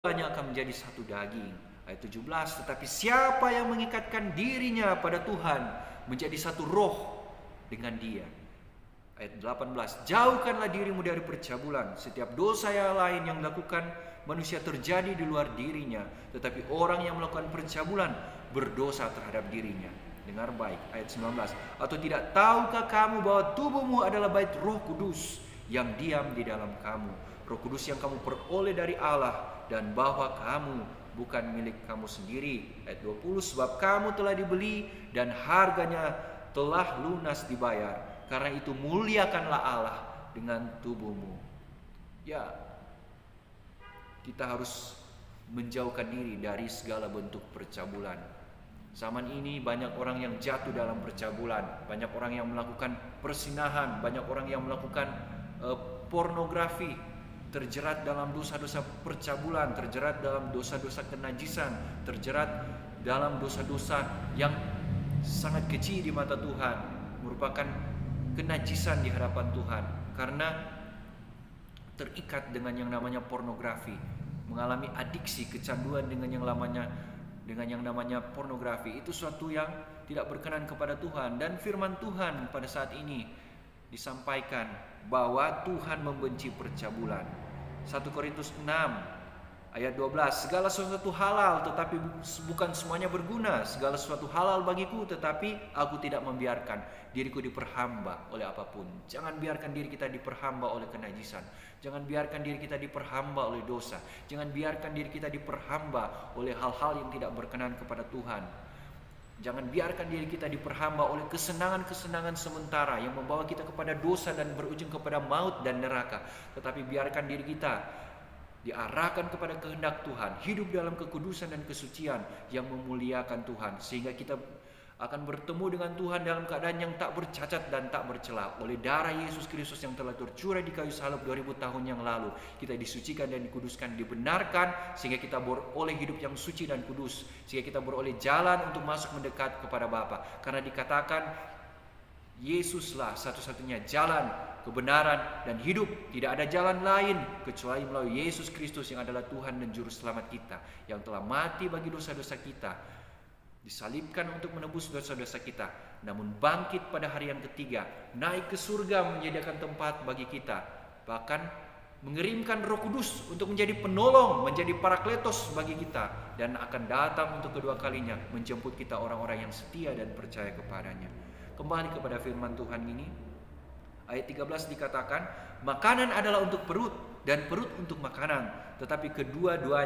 keduanya akan menjadi satu daging. Ayat 17, tetapi siapa yang mengikatkan dirinya pada Tuhan menjadi satu roh dengan Dia. Ayat 18, jauhkanlah dirimu dari percabulan. Setiap dosa yang lain yang dilakukan manusia terjadi di luar dirinya, tetapi orang yang melakukan percabulan berdosa terhadap dirinya. Dengar baik, ayat 19, atau tidak tahukah kamu bahwa tubuhmu adalah bait Roh Kudus yang diam di dalam kamu, Roh Kudus yang kamu peroleh dari Allah, dan bahwa kamu bukan milik kamu sendiri. Ayat 20, sebab kamu telah dibeli dan harganya telah lunas dibayar. Karena itu muliakanlah Allah dengan tubuhmu. Ya, kita harus menjauhkan diri dari segala bentuk percabulan. Zaman ini banyak orang yang jatuh dalam percabulan, banyak orang yang melakukan persinahan, banyak orang yang melakukan pornografi, terjerat dalam dosa-dosa percabulan, terjerat dalam dosa-dosa kenajisan, terjerat dalam dosa-dosa yang sangat kecil di mata Tuhan, merupakan kenajisan di hadapan Tuhan karena terikat dengan yang namanya pornografi, mengalami adiksi, kecanduan dengan yang namanya pornografi. Itu suatu yang tidak berkenan kepada Tuhan. Dan firman Tuhan pada saat ini disampaikan bahwa Tuhan membenci percabulan. 1 Korintus 6 ayat 12, segala sesuatu halal tetapi bukan semuanya berguna. Segala sesuatu halal bagiku tetapi aku tidak membiarkan diriku diperhamba oleh apapun. Jangan biarkan diri kita diperhamba oleh kenajisan. Jangan biarkan diri kita diperhamba oleh dosa. Jangan biarkan diri kita diperhamba oleh hal-hal yang tidak berkenan kepada Tuhan. Jangan biarkan diri kita diperhamba oleh kesenangan-kesenangan sementara yang membawa kita kepada dosa dan berujung kepada maut dan neraka. Tetapi biarkan diri kita diarahkan kepada kehendak Tuhan, hidup dalam kekudusan dan kesucian yang memuliakan Tuhan, sehingga kita akan bertemu dengan Tuhan dalam keadaan yang tak bercacat dan tak bercela. Oleh darah Yesus Kristus yang telah tercurah di kayu salib 2000 tahun yang lalu, kita disucikan dan dikuduskan, dibenarkan, sehingga kita beroleh hidup yang suci dan kudus, sehingga kita beroleh jalan untuk masuk mendekat kepada Bapa. Karena dikatakan Yesuslah satu-satunya jalan, kebenaran, dan hidup. Tidak ada jalan lain kecuali melalui Yesus Kristus yang adalah Tuhan dan Juru Selamat kita, yang telah mati bagi dosa-dosa kita, disalibkan untuk menebus dosa-dosa kita, namun bangkit pada hari yang ketiga, naik ke surga menyediakan tempat bagi kita, bahkan mengirimkan Roh Kudus untuk menjadi penolong, menjadi parakletos bagi kita, dan akan datang untuk kedua kalinya menjemput kita, orang-orang yang setia dan percaya kepadanya. Kembali kepada firman Tuhan ini, ayat 13 dikatakan, makanan adalah untuk perut dan perut untuk makanan, tetapi kedua-duanya